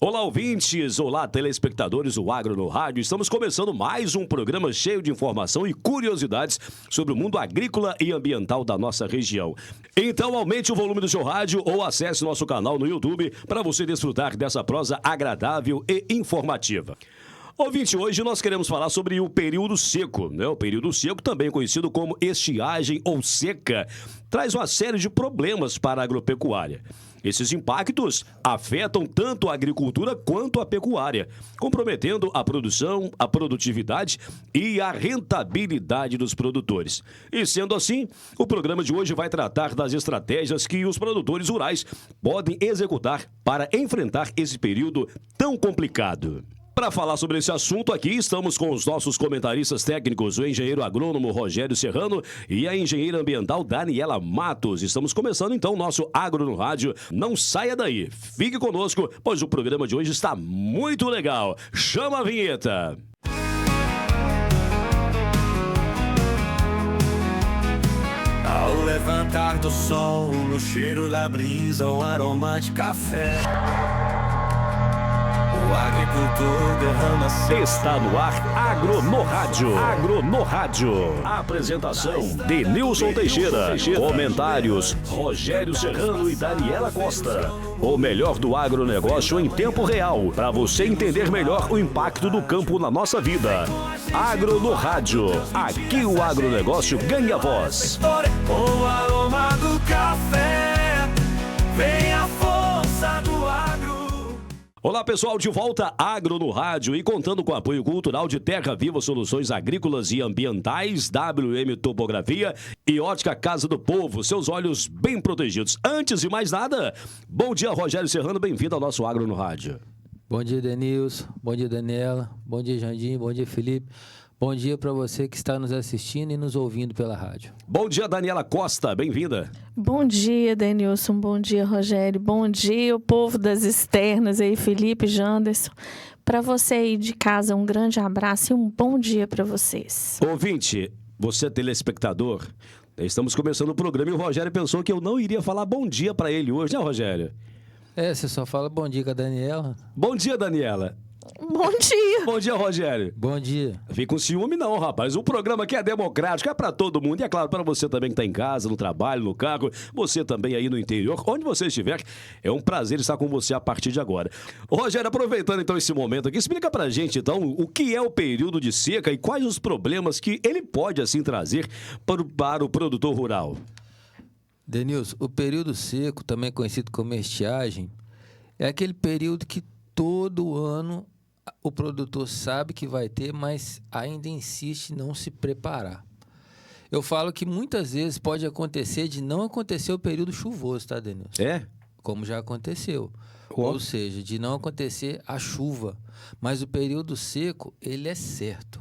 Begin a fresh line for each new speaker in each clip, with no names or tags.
Olá, ouvintes! Olá, telespectadores do Agro no Rádio. Estamos começando mais um programa cheio de informação e curiosidades sobre o mundo agrícola e ambiental da nossa região. Então, aumente o volume do seu rádio ou acesse nosso canal no YouTube para você desfrutar dessa prosa agradável e informativa. Ouvinte, hoje nós queremos falar sobre o período seco, né? O período seco, também conhecido como estiagem ou seca, traz uma série de problemas para a agropecuária. Esses impactos afetam tanto a agricultura quanto a pecuária, comprometendo a produção, a produtividade e a rentabilidade dos produtores. E sendo assim, o programa de hoje vai tratar das estratégias que os produtores rurais podem executar para enfrentar esse período tão complicado. Para falar sobre esse assunto aqui, estamos com os nossos comentaristas técnicos, o engenheiro agrônomo Rogério Serrano e a engenheira ambiental Daniela Matos. Estamos começando então o nosso Agro no Rádio. Não saia daí, fique conosco, pois o programa de hoje está muito legal. Chama a vinheta!
Ao levantar do sol, no cheiro da brisa, o aroma de café, o agricultor derrama seu...
Está no ar Agro no Rádio. Agro no Rádio. Apresentação de Nilson Teixeira. Comentários Rogério Serrano e Daniela Costa. O melhor do agronegócio em tempo real, para você entender melhor o impacto do campo na nossa vida. Agro no Rádio. Aqui o agronegócio ganha voz.
O aroma do café, vem a força do agro.
Olá pessoal, de volta Agro no Rádio e contando com o apoio cultural de Terra Viva Soluções Agrícolas e Ambientais, WM Topografia e Ótica Casa do Povo, seus olhos bem protegidos. Antes de mais nada, bom dia Rogério Serrano, bem-vindo ao nosso Agro no Rádio.
Bom dia Denilson, bom dia Daniela, bom dia Jandim, bom dia Felipe. Bom dia para você que está nos assistindo e nos ouvindo pela rádio.
Bom dia, Daniela Costa, bem-vinda.
Bom dia, Denilson, bom dia, Rogério, bom dia, o povo das externas aí, Felipe, Janderson. Para você aí de casa, um grande abraço e um bom dia para vocês.
Ouvinte, você telespectador, estamos começando o programa e o Rogério pensou que eu não iria falar bom dia para ele hoje, né, Rogério?
Você só fala bom dia com a Daniela.
Bom dia, Daniela.
Bom dia.
Bom dia, Rogério.
Bom dia.
Fica com ciúme não, rapaz. O programa aqui é democrático, é pra todo mundo. E é claro, para você também que tá em casa, no trabalho, no carro, você também aí no interior, onde você estiver, é um prazer estar com você a partir de agora. Rogério, aproveitando então esse momento aqui, explica pra gente então o que é o período de seca e quais os problemas que ele pode assim trazer para o produtor rural.
Denilson, o período seco, também conhecido como estiagem, é aquele período que todo ano o produtor sabe que vai ter, mas ainda insiste em não se preparar. Eu falo que muitas vezes pode acontecer de não acontecer o período chuvoso, tá, Denilson?
É?
Como já aconteceu. Ou seja, de não acontecer a chuva. Mas o período seco, ele é certo.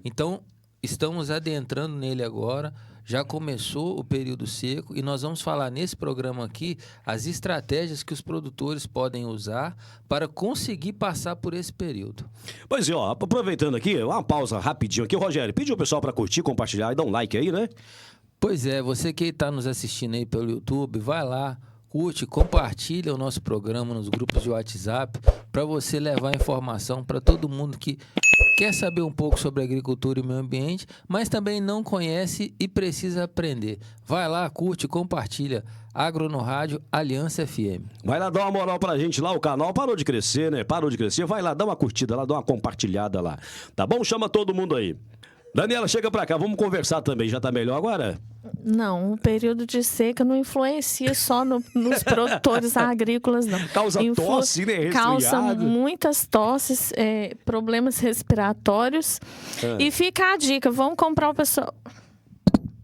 Então, estamos adentrando nele agora. Já começou o período seco e nós vamos falar nesse programa aqui as estratégias que os produtores podem usar para conseguir passar por esse período.
Pois é, ó, aproveitando aqui, uma pausa rapidinho aqui. Rogério, pediu o pessoal para curtir, compartilhar e dar um like aí, né?
Pois é, você que está nos assistindo aí pelo YouTube, vai lá, curte, compartilha o nosso programa nos grupos de WhatsApp para você levar informação para todo mundo que quer saber um pouco sobre agricultura e meio ambiente, mas também não conhece e precisa aprender. Vai lá, curte, compartilha. Agro no Rádio, Aliança FM.
Vai lá dar uma moral pra gente lá, o canal parou de crescer, né? Parou de crescer. Vai lá, dá uma curtida lá, dá uma compartilhada lá. Tá bom? Chama todo mundo aí. Daniela, chega pra cá, vamos conversar também. Já tá melhor agora?
Não, o período de seca não influencia só nos produtores agrícolas, não.
Causa tosse, né? Resfriado.
Causa muitas tosses, problemas respiratórios. E fica a dica, vamos comprar o pessoal...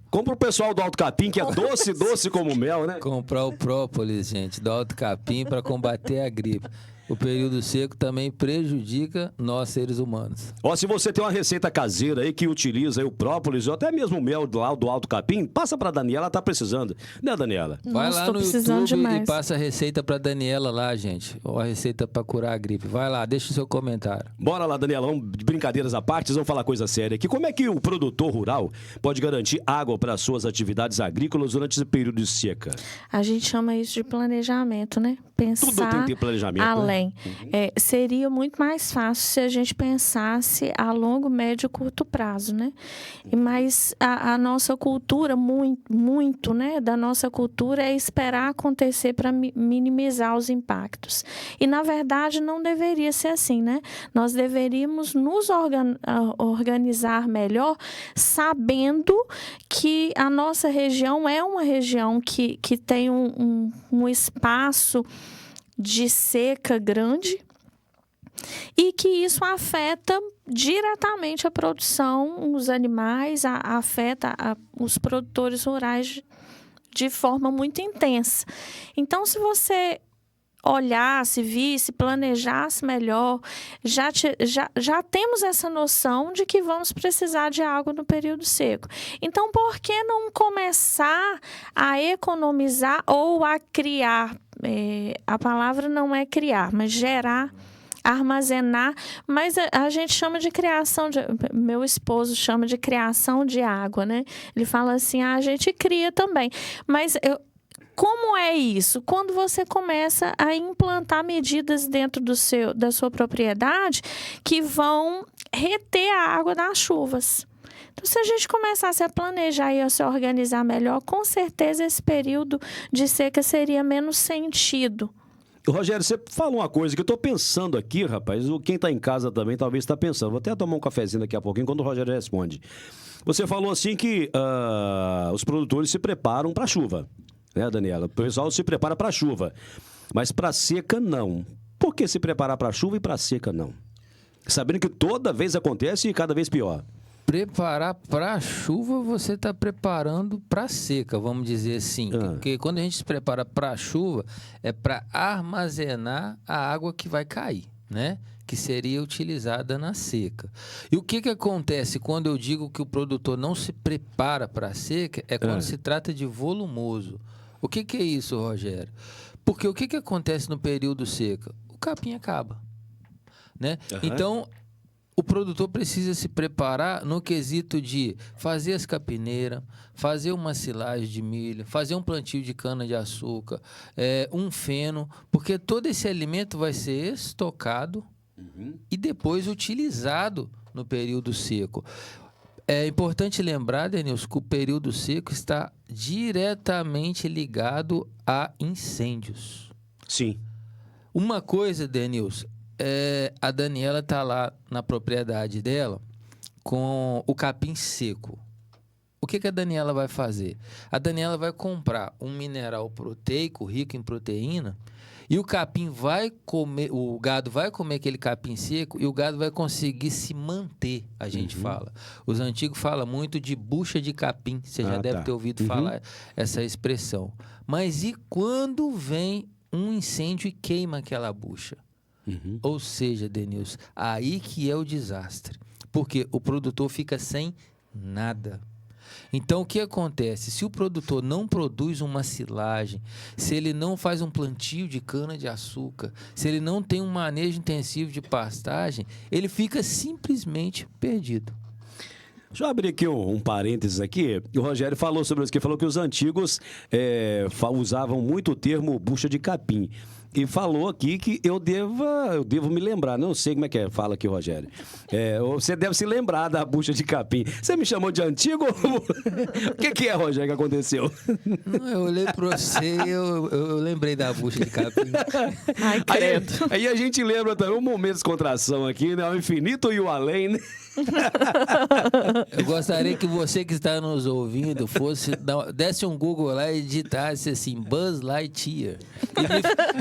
Compra o pessoal do Alto Capim, que é doce como mel, né?
Comprar o própolis, gente, do Alto Capim para combater a gripe. O período seco também prejudica nós, seres humanos.
Ó, se você tem uma receita caseira aí que utiliza aí o própolis ou até mesmo o mel do Alto Capim, passa pra Daniela, ela tá precisando. Né, Daniela?
Vai lá no YouTube e passa a receita pra Daniela lá, gente. Ou a receita pra curar a gripe. Vai lá, deixa o seu comentário.
Bora lá, Daniela, vamos, brincadeiras à parte, vamos falar coisa séria aqui. Como é que o produtor rural pode garantir água para suas atividades agrícolas durante esse período de seca?
A gente chama isso de planejamento, né? Pensar
tudo tem que ter planejamento,
a também. Seria muito mais fácil se a gente pensasse a longo, médio e curto prazo, né? Mas a nossa cultura, muito, né, da nossa cultura é esperar acontecer para minimizar os impactos. E, na verdade, não deveria ser assim, né? Nós deveríamos nos organizar melhor, sabendo que a nossa região é uma região que tem um espaço de seca grande e que isso afeta diretamente a produção, os animais, afeta os produtores rurais de forma muito intensa. Então, se você olhasse, visse, planejasse melhor, já temos essa noção de que vamos precisar de água no período seco. Então, por que não começar a economizar ou a criar? A palavra não é criar, mas gerar, armazenar, mas a gente chama de criação, meu esposo chama de criação de água, né? Ele fala assim, a gente cria também, mas como é isso? Quando você começa a implantar medidas dentro da sua propriedade que vão reter a água das chuvas. Então, se a gente começasse a planejar e a se organizar melhor, com certeza esse período de seca seria menos sentido.
Rogério, você falou uma coisa que eu estou pensando aqui, rapaz. Quem está em casa também talvez está pensando. Vou até tomar um cafezinho daqui a pouquinho enquanto o Rogério responde. Você falou assim que os produtores se preparam para a chuva, né, Daniela? O pessoal se prepara para a chuva, mas para a seca não. Por que se preparar para a chuva e para a seca não? Sabendo que toda vez acontece e cada vez pior.
Preparar para a chuva, você está preparando para a seca, vamos dizer assim. Porque quando a gente se prepara para a chuva, é para armazenar a água que vai cair, né? Que seria utilizada na seca. E o que acontece quando eu digo que o produtor não se prepara para a seca? É quando se trata de volumoso. O que é isso, Rogério? Porque o que acontece no período seca? O capim acaba, né? Então, o produtor precisa se preparar no quesito de fazer as capineiras, fazer uma silagem de milho, fazer um plantio de cana-de-açúcar, um feno, porque todo esse alimento vai ser estocado e depois utilizado no período seco. É importante lembrar, Denilson, que o período seco está diretamente ligado a incêndios.
Sim.
Uma coisa, Denilson, a Daniela está lá na propriedade dela com o capim seco. O que a Daniela vai fazer? A Daniela vai comprar um mineral proteico rico em proteína e o capim vai comer, o gado vai comer aquele capim seco e o gado vai conseguir se manter, a gente fala. Os antigos falam muito de bucha de capim, você já deve ter ouvido falar essa expressão. Mas e quando vem um incêndio e queima aquela bucha? Ou seja, Denilson, aí que é o desastre, porque o produtor fica sem nada. Então, o que acontece? Se o produtor não produz uma silagem, se ele não faz um plantio de cana-de-açúcar, se ele não tem um manejo intensivo de pastagem, ele fica simplesmente perdido.
Deixa eu abrir aqui um parênteses aqui. O Rogério falou sobre isso, que falou que os antigos usavam muito o termo bucha de capim. E falou aqui que eu devo me lembrar. Não sei como é que é. Fala aqui, Rogério. Você deve se lembrar da bucha de capim. Você me chamou de antigo? O que é, Rogério, que aconteceu?
Não, eu olhei para você e eu lembrei da bucha de capim.
Ai, credo.
Aí a gente lembra também um momento de descontração aqui, né? O infinito e o além, né?
Eu gostaria que você que está nos ouvindo desse um Google lá e digitasse assim, Buzz Lightyear.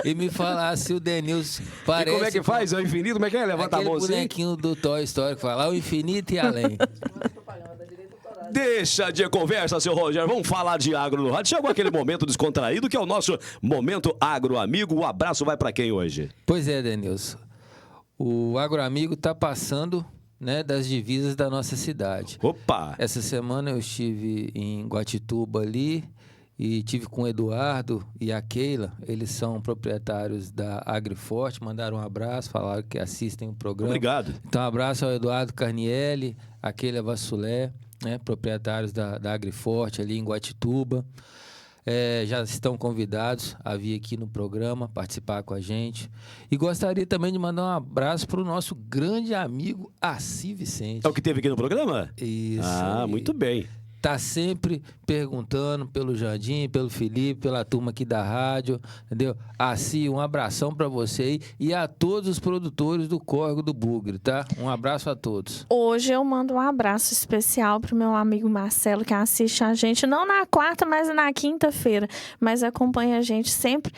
E me falasse se o Denilson parece...
E como é que faz? É o infinito? Como é que é? Levanta a mão assim.
Aquele bonequinho do Toy Story que fala o infinito e além.
Deixa de conversa, seu Rogério. Vamos falar de agro no rádio. Chegou aquele momento descontraído que é o nosso Momento Agro Amigo. O abraço vai para quem hoje?
Pois é, Denilson. O Agro Amigo está passando, né, das divisas da nossa cidade.
Opa!
Essa semana eu estive em Guatituba ali e tive com o Eduardo e a Keila. Eles são proprietários da Agriforte, mandaram um abraço, falaram que assistem o programa.
Obrigado.
Então, um abraço ao Eduardo Carnielli, a Keila Vassulé, né, proprietários da Agriforte ali em Guatituba. já estão convidados a vir aqui no programa, participar com a gente. E gostaria também de mandar um abraço para o nosso grande amigo Assi Vicente.
É o que teve aqui no programa?
Isso.
Ah, muito bem.
Tá sempre perguntando pelo Jandim, pelo Felipe, pela turma aqui da rádio, entendeu? Assi, um abração para você aí e a todos os produtores do Córrego do Bugre, tá? Um abraço a todos.
Hoje eu mando um abraço especial pro meu amigo Marcelo, que assiste a gente, não na quarta, mas na quinta-feira, mas acompanha a gente sempre.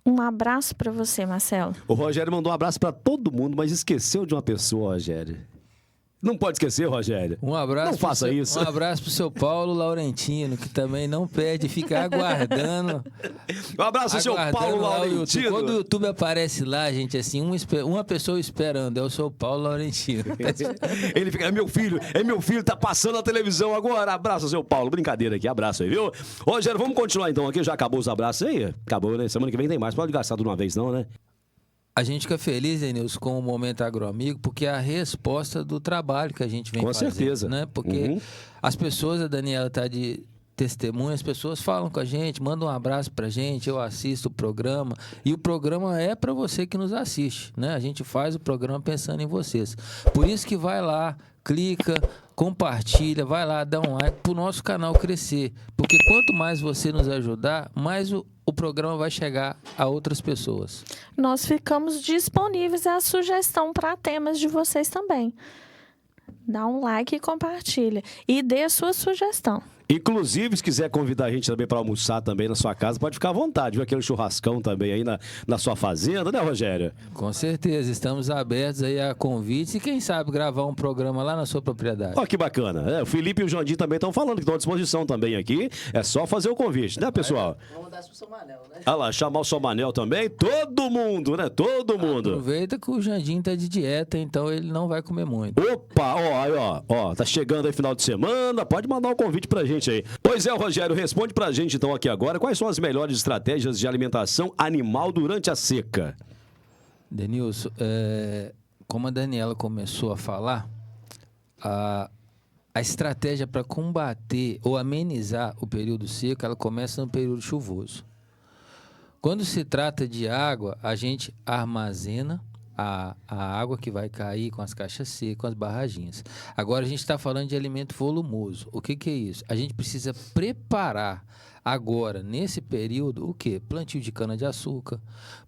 Um abraço para você, Marcelo.
O Rogério mandou um abraço para todo mundo, mas esqueceu de uma pessoa, Rogério. Não pode esquecer, Rogério.
Um abraço.
Não faça isso.
Um abraço pro seu Paulo Laurentino, que também não pede ficar aguardando.
Um abraço ao seu Paulo Laurentino.
Quando o YouTube aparece lá, gente, assim, uma pessoa esperando, é o seu Paulo Laurentino.
Ele fica, é meu filho, tá passando na televisão agora. Abraço ao seu Paulo. Brincadeira aqui, abraço aí, viu? Rogério, vamos continuar então aqui. Já acabou os abraços aí? Acabou, né? Semana que vem tem mais. Pode gastar de uma vez, não, né?
A gente fica feliz, Denilson, com o Momento Agroamigo, porque é a resposta do trabalho que a gente vem fazendo. Com certeza. Né? Porque as pessoas, a Daniela está de testemunha, as pessoas falam com a gente, mandam um abraço pra gente, eu assisto o programa, e o programa é para você que nos assiste, né? A gente faz o programa pensando em vocês. Por isso que vai lá, clica, compartilha, vai lá, dá um like pro nosso canal crescer. Porque quanto mais você nos ajudar, mais o programa vai chegar a outras pessoas.
Nós ficamos disponíveis à sugestão para temas de vocês também. Dá um like e compartilha. E dê a sua sugestão.
Inclusive, se quiser convidar a gente também para almoçar também na sua casa, pode ficar à vontade, viu? Aquele churrascão também aí na sua fazenda, né, Rogério?
Com certeza, estamos abertos aí a convites e quem sabe gravar um programa lá na sua propriedade.
Ó, que bacana. O Felipe e o Jandim também estão falando que estão à disposição também aqui. É só fazer o convite, né, pessoal?
Vamos mandar pro seu Manel, né?
Olha lá, chamar o seu Manel também. Todo mundo, né? Todo mundo.
Aproveita que o Jandim tá de dieta, então ele não vai comer muito.
Opa, ó, tá chegando aí final de semana, pode mandar um convite pra gente aí. Pois é, Rogério, responde pra gente então aqui agora, quais são as melhores estratégias de alimentação animal durante a seca?
Denilson, como a Daniela começou a falar, a estratégia para combater ou amenizar o período seco, ela começa no período chuvoso. Quando se trata de água, a gente armazena a água que vai cair com as caixas secas, com as barraginhas. Agora, a gente está falando de alimento volumoso. O que é isso? A gente precisa preparar agora, nesse período, o quê? Plantio de cana-de-açúcar,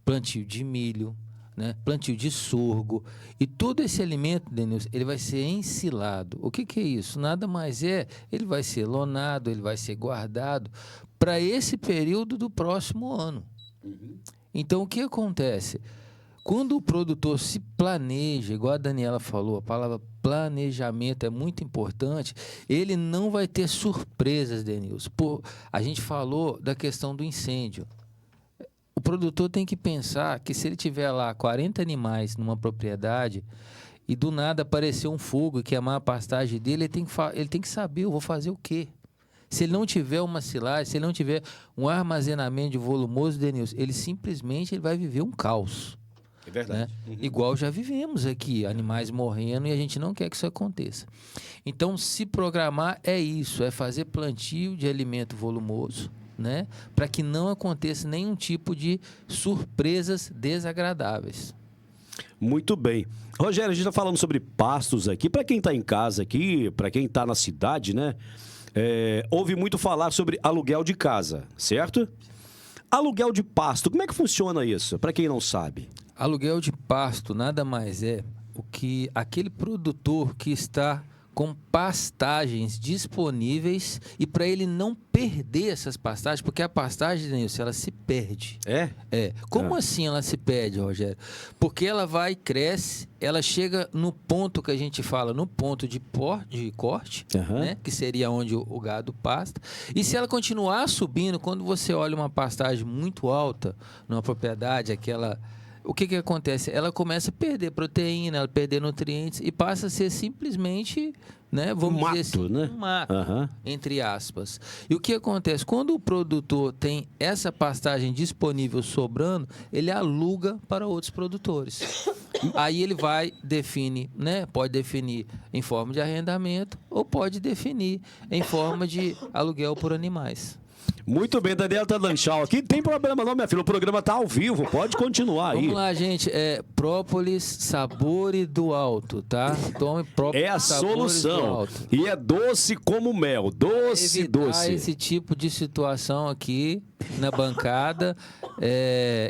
plantio de milho, né? Plantio de sorgo. E todo esse alimento, Denilson, ele vai ser ensilado. O que é isso? Nada mais ele vai ser lonado, ele vai ser guardado para esse período do próximo ano. Então, o que acontece? Quando o produtor se planeja, igual a Daniela falou, a palavra planejamento é muito importante, ele não vai ter surpresas, Denilson. A gente falou da questão do incêndio. O produtor tem que pensar que se ele tiver lá 40 animais numa propriedade e do nada aparecer um fogo e queimar a pastagem dele, ele tem que saber, eu vou fazer o quê? Se ele não tiver uma silagem, se ele não tiver um armazenamento de volumoso, Denilson, ele simplesmente vai viver um caos.
É verdade.
Né? Igual já vivemos aqui, animais morrendo e a gente não quer que isso aconteça. Então, se programar é isso, é fazer plantio de alimento volumoso, né? Para que não aconteça nenhum tipo de surpresas desagradáveis.
Muito bem. Rogério, a gente está falando sobre pastos aqui. Para quem está em casa aqui, para quem está na cidade, né? Ouve muito falar sobre aluguel de casa, certo? Aluguel de pasto, como é que funciona isso? Para quem não sabe.
Aluguel de pasto nada mais é o que aquele produtor que está com pastagens disponíveis e para ele não perder essas pastagens, porque a pastagem, Denilson, ela se perde. Como assim ela se perde, Rogério? Porque ela vai, cresce, ela chega no ponto que a gente fala, no ponto de corte, né? Que seria onde o gado pasta. E se ela continuar subindo, quando você olha uma pastagem muito alta numa propriedade, o que acontece? Ela começa a perder proteína, ela perder nutrientes e passa a ser simplesmente, né, vamos dizer assim,
né?
Um mato, entre aspas. E o que acontece? Quando o produtor tem essa pastagem disponível sobrando, ele aluga para outros produtores. Aí ele define, né? Pode definir em forma de arrendamento ou pode definir em forma de aluguel por animais.
Muito bem, Daniela tá dando tchau aqui. Tem problema não, minha filha. O programa tá ao vivo. Pode continuar aí.
Vamos lá, gente. Própolis Sabores do Alto, tá? Tome própolis
É a
Sabores do
solução.
Alto.
E é doce como mel. Doce,
Evitar
doce.
esse tipo de situação aqui na bancada.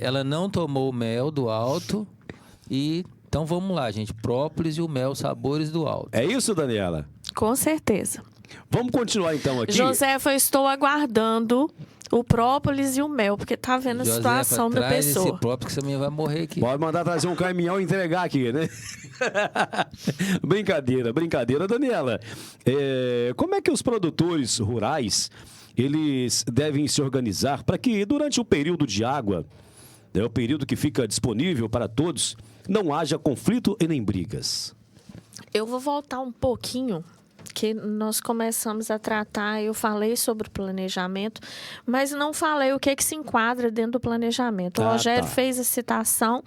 Ela não tomou o mel do alto. Então vamos lá, gente. Própolis e o mel Sabores do Alto.
É isso, Daniela?
Com certeza.
Vamos continuar então aqui.
Josefa, eu estou aguardando o própolis e o mel, porque tá vendo a situação da
traz
pessoa.
esse própolis que você também vai morrer aqui.
Pode mandar trazer um caminhão e entregar aqui, né? Brincadeira. Daniela, como é que os produtores rurais, eles devem se organizar para que durante o período de água, o período que fica disponível para todos, não haja conflito e nem brigas?
Eu vou voltar um pouquinho, que nós começamos a tratar, eu falei sobre o planejamento, mas não falei o que se enquadra dentro do planejamento. O Rogério fez a citação,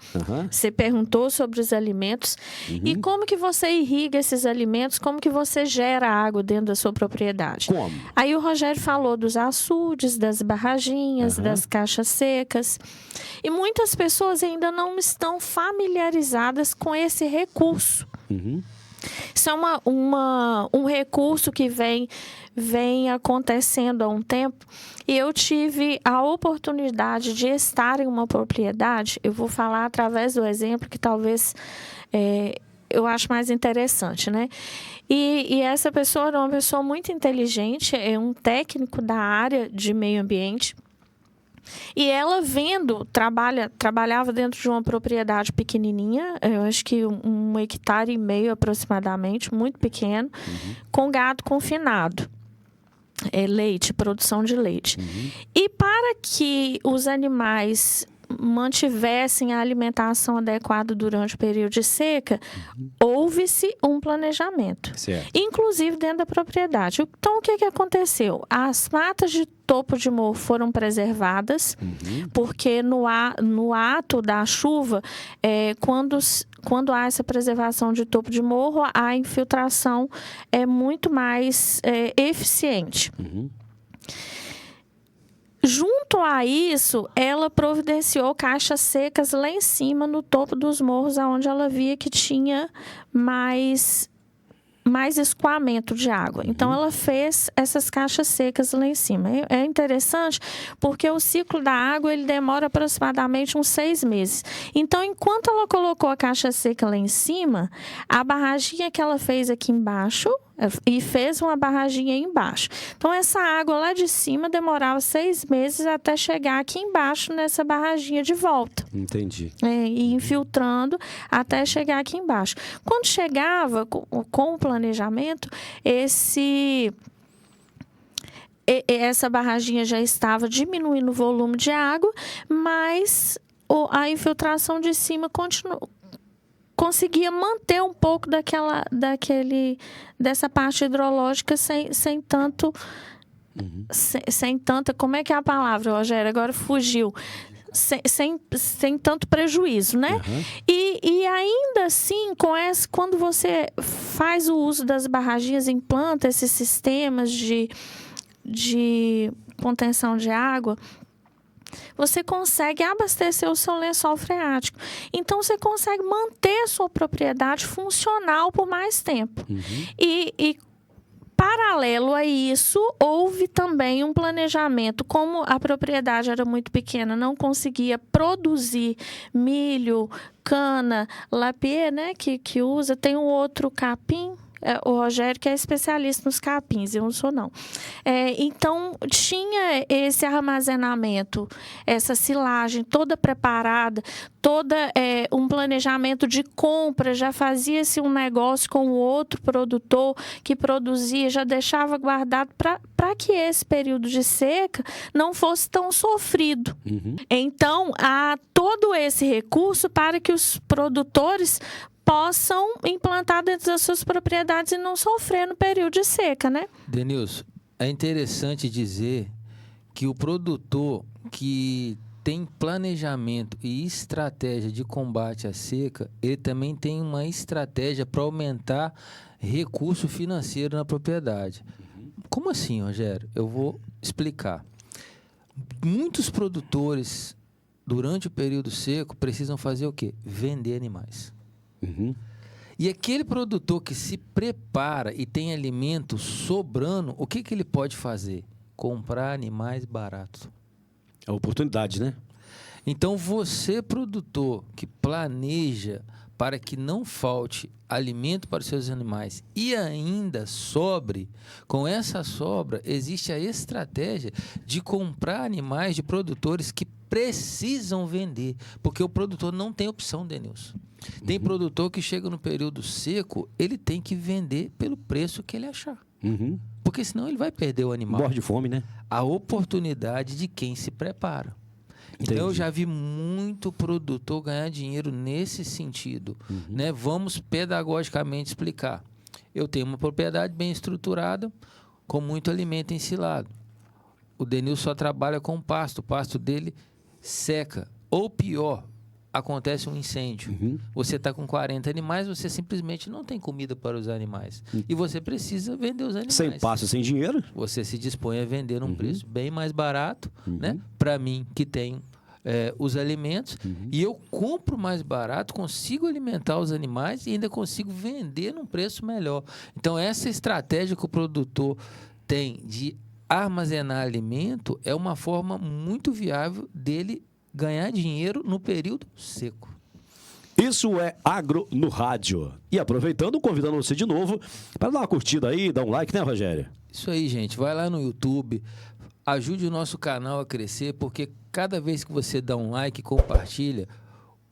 você perguntou sobre os alimentos, e como que você irriga esses alimentos, como que você gera água dentro da sua propriedade.
Como?
Aí o Rogério falou dos açudes, das barraginhas, das caixas secas, e muitas pessoas ainda não estão familiarizadas com esse recurso. Isso é um recurso que vem acontecendo há um tempo, e eu tive a oportunidade de estar em uma propriedade. Eu vou falar através do exemplo que talvez eu acho mais interessante, né? E essa pessoa era uma pessoa muito inteligente, é um técnico da área de meio ambiente. E ela trabalhava dentro de uma propriedade pequenininha, eu acho que 1,5 hectare aproximadamente, muito pequeno, com gado confinado. Leite, produção de leite. E para que os animais mantivessem a alimentação adequada durante o período de seca, houve-se um planejamento. Certo. Inclusive dentro da propriedade. Então, o que aconteceu? As matas de topo de morro foram preservadas, porque no ato da chuva, quando há essa preservação de topo de morro, a infiltração é muito mais eficiente. Junto a isso, ela providenciou caixas secas lá em cima, no topo dos morros, onde ela via que tinha mais escoamento de água. Então, ela fez essas caixas secas lá em cima. É interessante porque o ciclo da água ele demora aproximadamente uns 6 meses. Então, enquanto ela colocou a caixa seca lá em cima, a barraginha que ela fez aqui embaixo e fez uma barraginha aí embaixo. Então, essa água lá de cima demorava 6 meses até chegar aqui embaixo nessa barraginha de volta.
Entendi.
E infiltrando até chegar aqui embaixo. Quando chegava com o planejamento, essa barraginha já estava diminuindo o volume de água, mas a infiltração de cima conseguia manter um pouco dessa parte hidrológica sem tanta, como é que é a palavra, Rogério? Agora fugiu. Sem tanto prejuízo, né? E ainda assim, quando você faz o uso das barraginhas, implanta esses sistemas de contenção de água, você consegue abastecer o seu lençol freático. Então, você consegue manter a sua propriedade funcional por mais tempo. E paralelo a isso, houve também um planejamento. Como a propriedade era muito pequena, não conseguia produzir milho, cana, lapier, né, que usa. Tem um outro capim, o Rogério, que é especialista nos capins, eu não sou, não. Então, tinha esse armazenamento, essa silagem toda preparada, um planejamento de compra, já fazia-se um negócio com o outro produtor que produzia, já deixava guardado para que esse período de seca não fosse tão sofrido. Então, há todo esse recurso para que os produtores possam implantar dentro das suas propriedades e não sofrer no período de seca, né?
Denilson, é interessante dizer que o produtor que tem planejamento e estratégia de combate à seca, ele também tem uma estratégia para aumentar recurso financeiro na propriedade. Como assim, Rogério? Eu vou explicar. Muitos produtores, durante o período seco, precisam fazer o quê? Vender animais. E aquele produtor que se prepara e tem alimento sobrando, o que ele pode fazer? Comprar animais baratos.
É oportunidade, né?
Então, você, produtor, que planeja para que não falte alimento para os seus animais e ainda sobre, com essa sobra, existe a estratégia de comprar animais de produtores que precisam vender, porque o produtor não tem opção, Denilson. Tem produtor que chega no período seco, ele tem que vender pelo preço que ele achar. Porque senão ele vai perder o animal.
Morre de fome, né?
A oportunidade de quem se prepara. Então, eu já vi muito produtor ganhar dinheiro nesse sentido. Né? Vamos pedagogicamente explicar. Eu tenho uma propriedade bem estruturada, com muito alimento ensilado. O Denilson só trabalha com pasto. O pasto dele seca. Ou pior, acontece um incêndio. Você está com 40 animais, você simplesmente não tem comida para os animais. E você precisa vender os animais.
Sem pasto, sem dinheiro?
Você se dispõe a vender num preço bem mais barato, né? Para mim, que tenho os alimentos, e eu compro mais barato, consigo alimentar os animais e ainda consigo vender num preço melhor. Então, essa estratégia que o produtor tem de armazenar alimento é uma forma muito viável dele ganhar dinheiro no período seco.
Isso é Agro no Rádio. E aproveitando, convidando você de novo para dar uma curtida aí, dar um like, né, Rogério?
Isso aí, gente. Vai lá no YouTube, ajude o nosso canal a crescer, porque cada vez que você dá um like e compartilha,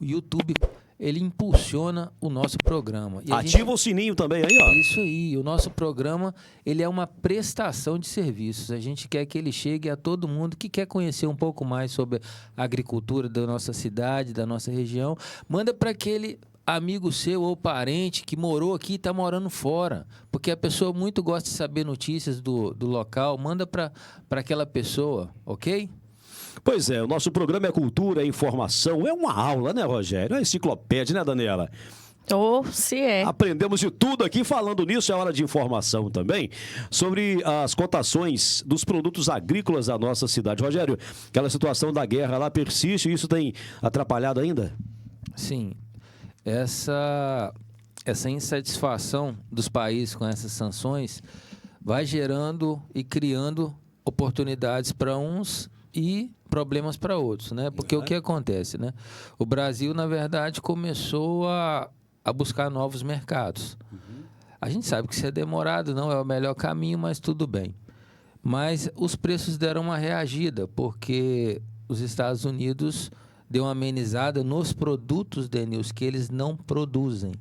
o YouTube, ele impulsiona o nosso programa. E
ativa o sininho também aí, ó.
Isso aí. O nosso programa, ele é uma prestação de serviços. A gente quer que ele chegue a todo mundo que quer conhecer um pouco mais sobre a agricultura da nossa cidade, da nossa região. Manda para aquele amigo seu ou parente que morou aqui e está morando fora. Porque a pessoa muito gosta de saber notícias do local. Manda para aquela pessoa, ok?
Pois é, o nosso programa é cultura, é informação, é uma aula, né, Rogério? É uma enciclopédia, né, Daniela?
Se é.
Aprendemos de tudo aqui. Falando nisso, é hora de informação também sobre as cotações dos produtos agrícolas da nossa cidade. Rogério, aquela situação da guerra lá persiste e isso tem atrapalhado ainda?
Sim. Essa insatisfação dos países com essas sanções vai gerando e criando oportunidades para uns e problemas para outros, né? Porque o que acontece, né? O Brasil, na verdade, começou a buscar novos mercados. A gente sabe que isso é demorado, não é o melhor caminho, mas tudo bem. Mas os preços deram uma reagida, porque os Estados Unidos deu uma amenizada nos produtos, Denilson, que eles não produzem.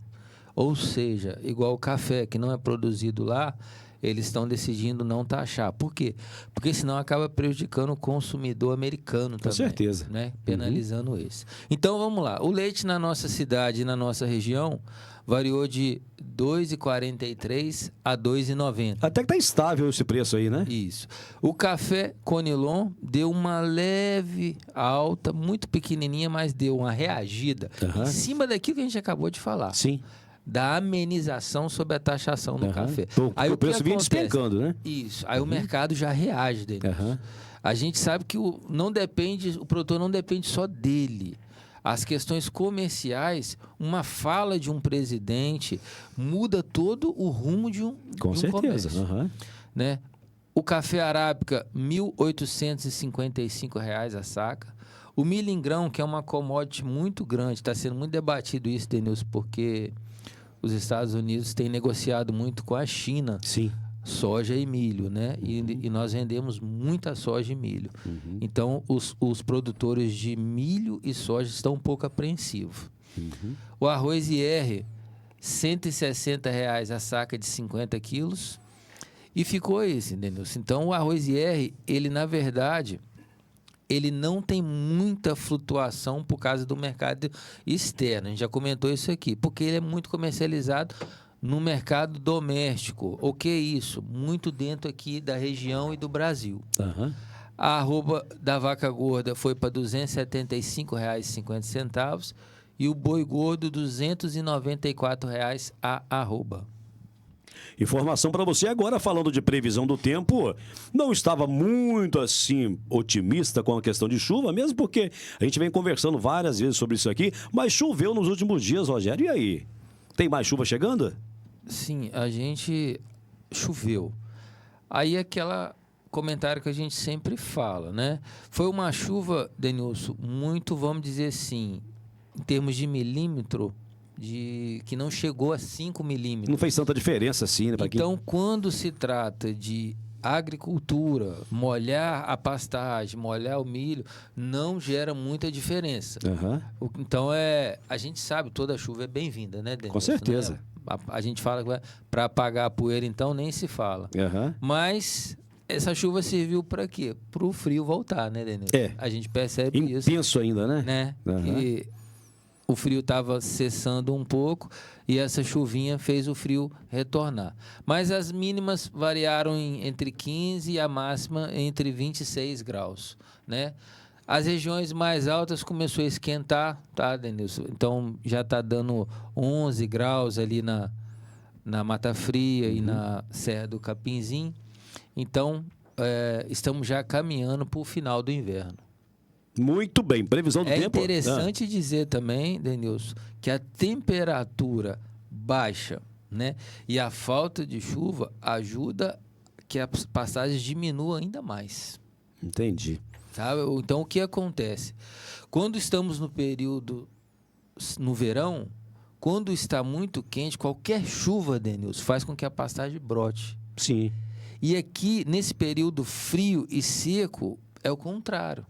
Ou seja, igual o café, que não é produzido lá, eles estão decidindo não taxar. Por quê? Porque senão acaba prejudicando o consumidor americano também. Com
certeza.
Né? Penalizando esse. Então, vamos lá. O leite na nossa cidade e na nossa região variou de R$ 2,43 a R$ 2,90.
Até que está estável esse preço aí, né?
Isso. O café Conilon deu uma leve alta, muito pequenininha, mas deu uma reagida em cima daquilo que a gente acabou de falar.
Sim.
Da amenização sobre a taxação do café.
Aí o preço vinha despencando, né?
Isso. Aí o mercado já reage dele. A gente sabe que o produtor não depende só dele. As questões comerciais, uma fala de um presidente muda todo o rumo de um comércio. Né? O café arábica, R$ 1.855 a saca. O milho em grão, que é uma commodity muito grande, está sendo muito debatido isso, Denilson, porque os Estados Unidos têm negociado muito com a China.
Sim.
Soja e milho, né? E nós vendemos muita soja e milho. Então, os produtores de milho e soja estão um pouco apreensivos. O arroz IR, R$ 160 a saca de 50 quilos. E ficou esse, entendeu? Então, o arroz IR, ele, na verdade, ele não tem muita flutuação por causa do mercado externo. A gente já comentou isso aqui. Porque ele é muito comercializado no mercado doméstico. O que é isso? Muito dentro aqui da região e do Brasil. A arroba da vaca gorda foi para R$ 275,50 e o boi gordo R$ 294 a arroba.
Informação para você agora, falando de previsão do tempo, não estava muito assim otimista com a questão de chuva, mesmo porque a gente vem conversando várias vezes sobre isso aqui, mas choveu nos últimos dias, Rogério. E aí? Tem mais chuva chegando?
Sim, a gente choveu. Aí aquela comentário que a gente sempre fala, né? Foi uma chuva, Denilson, muito, vamos dizer assim, em termos de milímetro, que não chegou a 5 milímetros.
Não fez tanta diferença assim, né?
Então, quando se trata de agricultura, molhar a pastagem, molhar o milho, não gera muita diferença.
Uhum.
Então, a gente sabe, toda chuva é bem-vinda, né, Denilson?
Com certeza.
Né? A gente fala que para apagar a poeira, então, nem se fala.
Uhum.
Mas essa chuva serviu para quê? Para o frio voltar, né, Denilson?
É.
A gente percebe isso.
Intenso ainda, né?
Uhum. Que o frio estava cessando um pouco e essa chuvinha fez o frio retornar. Mas as mínimas variaram entre 15 e a máxima entre 26 graus, né? As regiões mais altas começou a esquentar, tá, Denilson? Então, já está dando 11 graus ali na Mata Fria e na Serra do Capinzim. Então, estamos já caminhando para o final do inverno.
Muito bem, previsão do tempo.
É interessante dizer também, Denilson, que a temperatura baixa, né, e a falta de chuva ajuda que as passagens diminuam ainda mais.
Entendi.
Sabe? Então, o que acontece? Quando estamos no verão, quando está muito quente, qualquer chuva, Denilson, faz com que a pastagem brote.
Sim.
E aqui, nesse período frio e seco, é o contrário.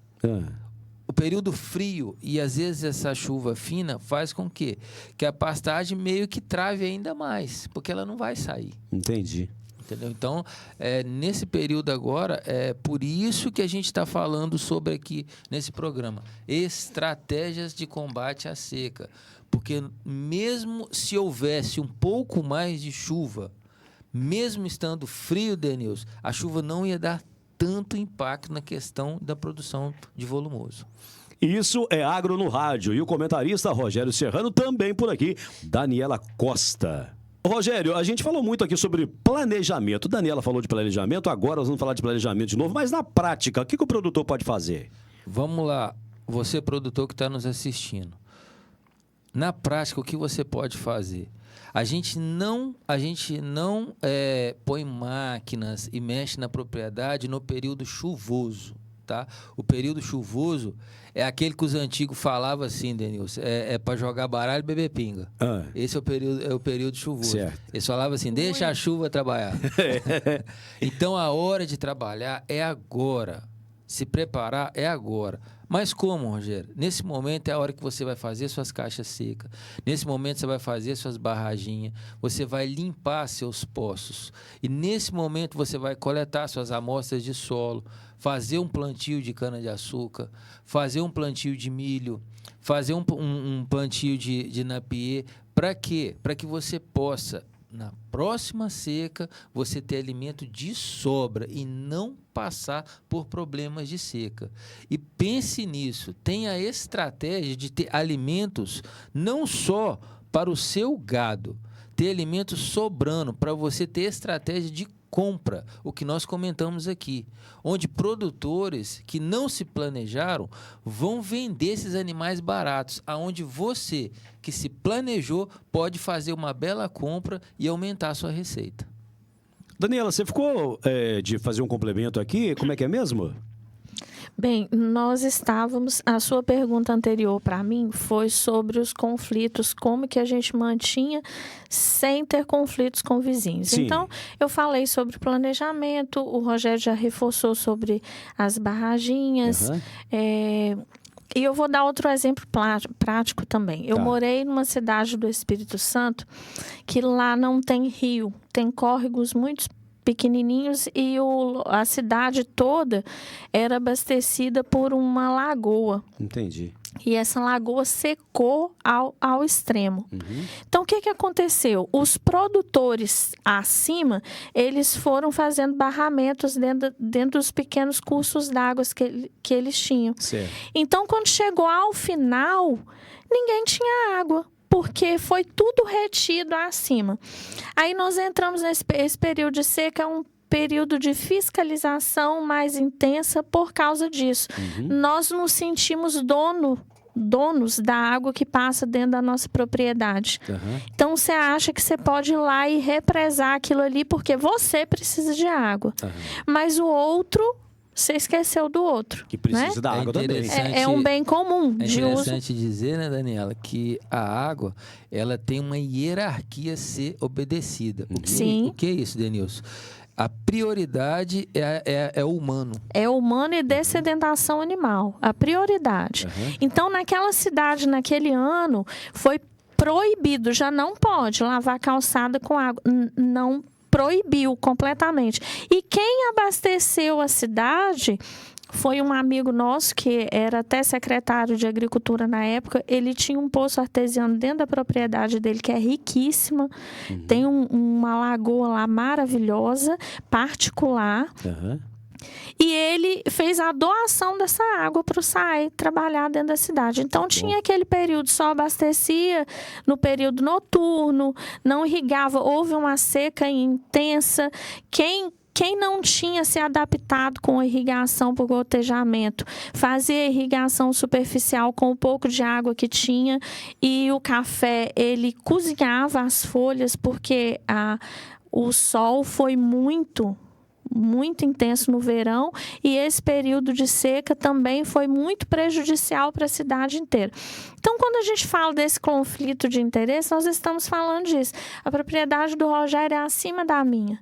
O período frio e, às vezes, essa chuva fina faz com que a pastagem meio que trave ainda mais, porque ela não vai sair.
Entendi.
Entendeu? Então, nesse período agora, é por isso que a gente está falando sobre aqui, nesse programa, estratégias de combate à seca. Porque mesmo se houvesse um pouco mais de chuva, mesmo estando frio, Denilson, a chuva não ia dar tanto impacto na questão da produção de volumoso.
Isso é Agro no Rádio. E o comentarista Rogério Serrano também por aqui, Daniela Costa. Rogério, a gente falou muito aqui sobre planejamento. Daniela falou de planejamento, agora nós vamos falar de planejamento de novo. Mas na prática, o que o produtor pode fazer?
Vamos lá, você produtor que está nos assistindo. Na prática, o que você pode fazer? A gente não põe máquinas e mexe na propriedade no período chuvoso, tá? O período chuvoso é aquele que os antigos falavam assim, Denilson, é para jogar baralho e beber pinga. Esse é o período chuvoso.
Certo.
Eles falavam assim, deixa a chuva trabalhar. Então, a hora de trabalhar é agora. Se preparar é agora. Mas como, Rogério? Nesse momento é a hora que você vai fazer suas caixas secas. Nesse momento você vai fazer suas barraginhas. Você vai limpar seus poços. E nesse momento você vai coletar suas amostras de solo, fazer um plantio de cana-de-açúcar, fazer um plantio de milho, fazer um plantio de napier. Para quê? Para que você possa, na próxima seca, você ter alimento de sobra e não passar por problemas de seca. E pense nisso, tenha a estratégia de ter alimentos não só para o seu gado, ter alimentos sobrando, para você ter estratégia de compra, o que nós comentamos aqui, onde produtores que não se planejaram vão vender esses animais baratos, aonde você que se planejou pode fazer uma bela compra e aumentar a sua receita.
Daniela, você ficou de fazer um complemento aqui, como é que é mesmo?
Bem, nós estávamos... A sua pergunta anterior para mim foi sobre os conflitos, como que a gente mantinha sem ter conflitos com vizinhos.
Sim.
Então, eu falei sobre planejamento, o Rogério já reforçou sobre as barraginhas.
Uhum.
E eu vou dar outro exemplo prático também. Eu
Tá.
morei numa cidade do Espírito Santo que lá não tem rio, tem córregos muito pequenininhos e a cidade toda era abastecida por uma lagoa.
Entendi.
E essa lagoa secou ao extremo.
Uhum.
Então, o que aconteceu? Os produtores acima, eles foram fazendo barramentos dentro dos pequenos cursos d'água que eles tinham.
Certo.
Então, quando chegou ao final, ninguém tinha água. porque foi tudo retido acima. Aí nós entramos esse período de seca, um período de fiscalização mais intensa por causa disso. Nós nos sentimos donos da água que passa dentro da nossa propriedade. Então, você acha que você pode ir lá e represar aquilo ali porque você precisa de água. Mas o outro, você esqueceu do outro.
Que precisa,
né?
da água também.
É um bem comum
É
de uso.
interessante dizer, né, Daniela, que a água, ela tem uma hierarquia a ser obedecida.
Sim.
O que é isso, Denilson? A prioridade é o humano.
É humano e dessedentação animal. A prioridade. Então, naquela cidade, naquele ano, foi proibido. Já não pode lavar calçada com água. Não proibiu completamente. E quem abasteceu a cidade foi um amigo nosso, que era até secretário de Agricultura na época. Ele tinha um poço artesiano dentro da propriedade dele, que é riquíssima. Tem uma lagoa lá maravilhosa, particular. E ele fez a doação dessa água para o SAI trabalhar dentro da cidade. Então, tinha aquele período, só abastecia no período noturno, não irrigava. Houve uma seca intensa. Quem não tinha se adaptado com a irrigação por gotejamento, fazia irrigação superficial com o pouco de água que tinha, e o café, ele cozinhava as folhas, porque o sol foi muito intenso no verão, e esse período de seca também foi muito prejudicial para a cidade inteira. Então, quando a gente fala desse conflito de interesse, nós estamos falando disso. A propriedade do Rogério é acima da minha.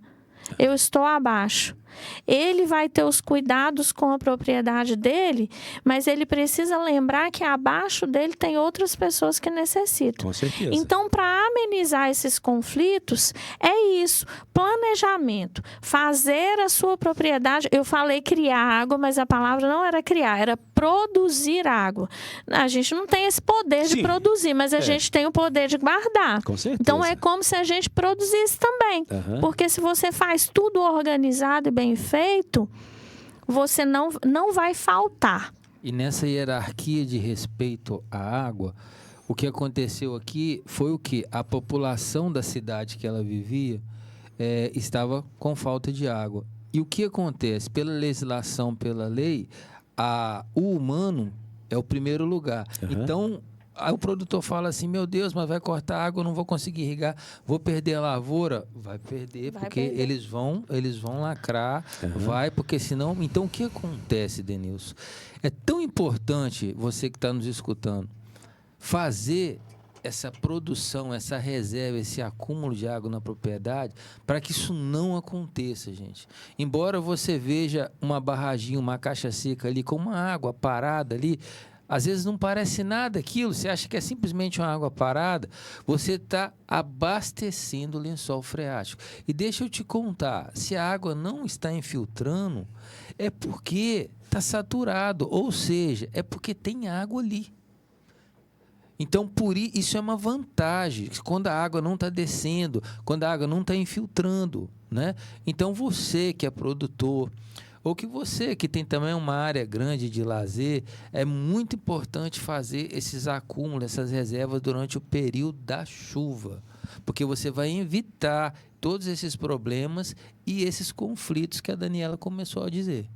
Eu estou abaixo. Ele vai ter os cuidados com a propriedade dele, mas ele precisa lembrar que abaixo dele tem outras pessoas que necessitam.
Com certeza.
Então, para amenizar esses conflitos, é isso. Planejamento. Fazer a sua propriedade. Eu falei criar água, mas a palavra não era criar, era produzir água. A gente não tem esse poder de produzir, mas a gente tem o poder de guardar.
Com certeza.
Então, é como se a gente produzisse também. Porque se você faz tudo organizado e bem feito, você não vai faltar.
E nessa hierarquia de respeito à água, o que aconteceu aqui foi o que? A população da cidade que ela vivia estava com falta de água. E o que acontece? Pela legislação, pela lei, o humano é o primeiro lugar. Então, aí o produtor fala assim, meu Deus, mas vai cortar água, eu não vou conseguir irrigar, vou perder a lavoura. Vai perder, porque eles vão lacrar, porque senão... Então, o que acontece, Denilson? É tão importante, você que está nos escutando, fazer essa produção, essa reserva, esse acúmulo de água na propriedade, para que isso não aconteça, gente. Embora você veja uma barraginha, uma caixa seca ali, com uma água parada ali, às vezes não parece nada aquilo, você acha que é simplesmente uma água parada, você está abastecendo o lençol freático. E deixa eu te contar, se a água não está infiltrando, é porque está saturado, ou seja, é porque tem água ali. Então, isso é uma vantagem, quando a água não está descendo, quando a água não está infiltrando, né? Então, você que é produtor, ou que você que tem também uma área grande de lazer, é muito importante fazer esses acúmulos, essas reservas durante o período da chuva, porque você vai evitar todos esses problemas e esses conflitos que a Daniela começou a dizer.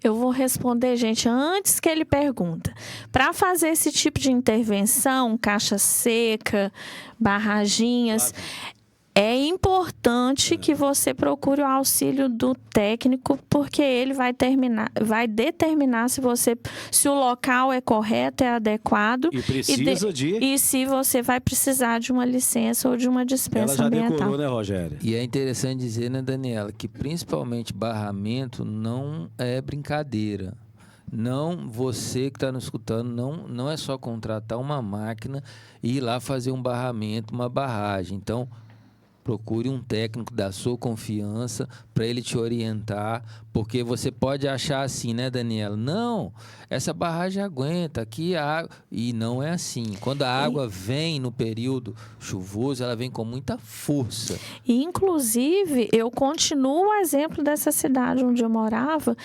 Eu vou responder, gente, antes que ele pergunta. Para fazer esse tipo de intervenção, caixa seca, barraginhas, é importante que você procure o auxílio do técnico, porque ele vai determinar se o local é correto, é adequado.
E precisa
e se você vai precisar de uma licença ou de uma dispensa ambiental.
Ela já decorou, né, Rogério?
E é interessante dizer, né, Daniela, que principalmente barramento não é brincadeira. Não, você que está nos escutando, não é só contratar uma máquina e ir lá fazer um barramento, uma barragem. Então, procure um técnico da sua confiança para ele te orientar, porque você pode achar assim, né, Daniela? Não, essa barragem aguenta, aqui a água... E não é assim. Quando a água vem no período chuvoso, ela vem com muita força.
E, inclusive, eu continuo o exemplo dessa cidade onde eu morava,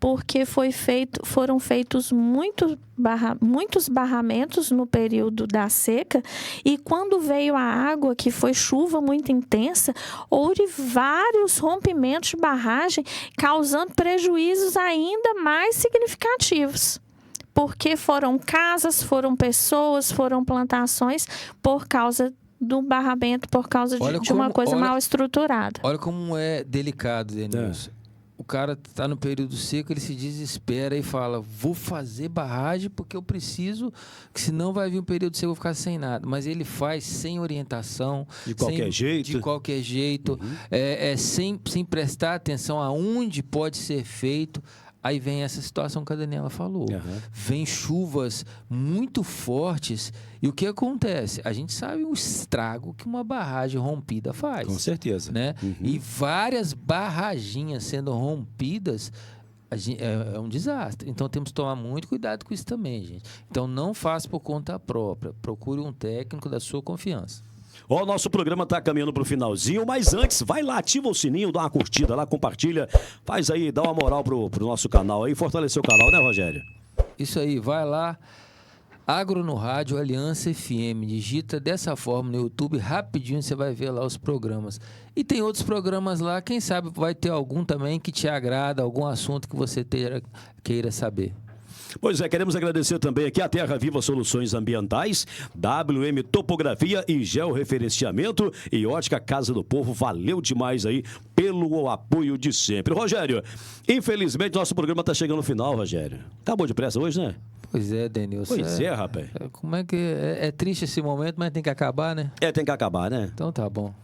porque foram feitos muitos barramentos no período da seca, e quando veio a água, que foi chuva muito intensa, houve vários rompimentos de barragem, causando prejuízos ainda mais significativos. Porque foram casas, foram pessoas, foram plantações, por causa do barramento, por causa de uma coisa mal estruturada.
Olha como é delicado, Denilson. O cara está no período seco, ele se desespera e fala, vou fazer barragem porque eu preciso, que senão vai vir um período seco, eu vou ficar sem nada. Mas ele faz sem orientação.
De qualquer jeito.
De qualquer jeito. Sem prestar atenção aonde pode ser feito. Aí vem essa situação que a Daniela falou. Vem chuvas muito fortes. E o que acontece? A gente sabe o estrago que uma barragem rompida faz.
Com certeza.
Né? E várias barraginhas sendo rompidas é um desastre. Então temos que tomar muito cuidado com isso também, gente. Então não faça por conta própria. Procure um técnico da sua confiança.
Ó, o nosso programa está caminhando para o finalzinho, mas antes, vai lá, ativa o sininho, dá uma curtida lá, compartilha, faz aí, dá uma moral pro nosso canal aí, fortalecer o canal, né, Rogério?
Isso aí, vai lá, Agro no Rádio, Aliança FM, digita dessa forma no YouTube, rapidinho você vai ver lá os programas. E tem outros programas lá, quem sabe vai ter algum também que te agrada, algum assunto que você queira saber.
Pois é, queremos agradecer também aqui a Terra Viva Soluções Ambientais, WM Topografia e Georreferenciamento e Ótica Casa do Povo. Valeu demais aí pelo apoio de sempre. Rogério, infelizmente nosso programa está chegando no final, Rogério. Acabou depressa hoje, né?
Pois é, Denilson.
Pois é, rapaz.
Como é que... É triste esse momento, mas tem que acabar, né?
Tem que acabar, né?
Então tá bom.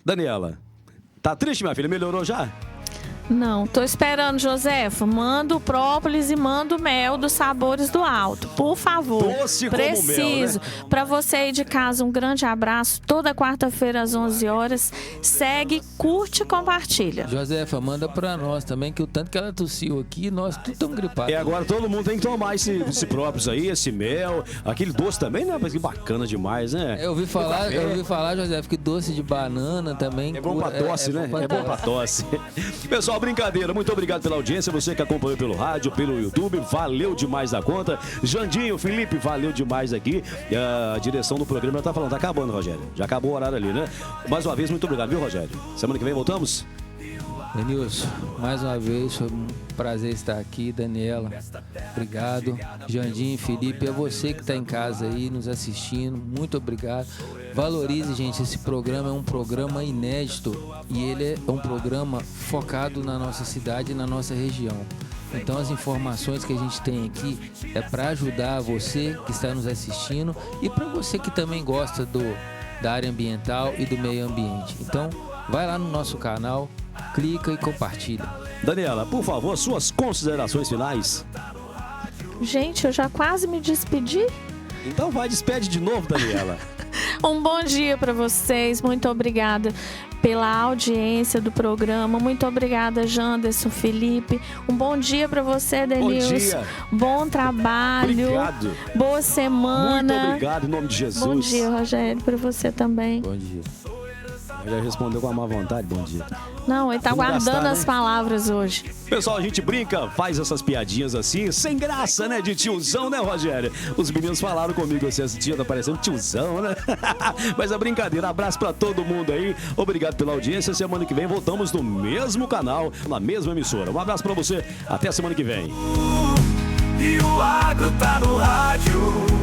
Daniela, tá triste, minha filha? Melhorou já?
Não, tô esperando, Josefa. Manda o própolis e manda o mel dos Sabores do Alto. Por favor.
Doce como
preciso.
Mel, né?
Para você aí de casa, um grande abraço. Toda quarta-feira às 11 horas. Segue, curte e compartilha.
Josefa, manda pra nós também, que o tanto que ela tossiu aqui, nós tudo estamos gripados.
Agora todo mundo tem que tomar esse própolis aí, esse mel. Aquele doce também, né? Mas que bacana demais, né?
Eu ouvi falar, Josefa, que doce de banana também.
É bom pra tosse, né? É bom pra tosse. Pessoal, brincadeira, muito obrigado pela audiência, você que acompanhou pelo rádio, pelo YouTube, valeu demais da conta. Jandinho, Felipe, valeu demais aqui. A direção do programa tá falando, tá acabando, Rogério. Já acabou o horário ali, né? Mais uma vez, muito obrigado, viu, Rogério? Semana que vem voltamos?
Denilson, mais uma vez, foi um prazer estar aqui. Daniela, obrigado. Jandinho, Felipe, é você que está em casa aí, nos assistindo, muito obrigado. Valorize, gente, esse programa é um programa inédito e ele é um programa focado na nossa cidade e na nossa região. Então as informações que a gente tem aqui é para ajudar você que está nos assistindo e para você que também gosta da área ambiental e do meio ambiente. Então, vai lá no nosso canal, clica e compartilha.
Daniela, por favor, suas considerações finais.
Gente, eu já quase me despedi.
Então vai, despede de novo, Daniela.
Um bom dia para vocês, muito obrigada pela audiência do programa, muito obrigada, Janderson, Felipe. Um bom dia para você, Denilson.
Bom dia.
Bom trabalho.
Obrigado.
Boa semana.
Muito obrigado, em nome de Jesus.
Bom dia, Rogério, para você também.
Bom dia.
Já respondeu com a má vontade, bom dia.
Não, ele tá
Vamos
guardando
gastar,
as
né?
palavras hoje.
Pessoal, a gente brinca, faz essas piadinhas assim, sem graça, né? De tiozão, né, Rogério? Os meninos falaram comigo assim, esse dia tá parecendo tiozão, né? Mas é brincadeira, abraço pra todo mundo aí. Obrigado pela audiência. Semana que vem voltamos no mesmo canal, na mesma emissora. Um abraço pra você, até a semana que vem.
E o agro tá no rádio.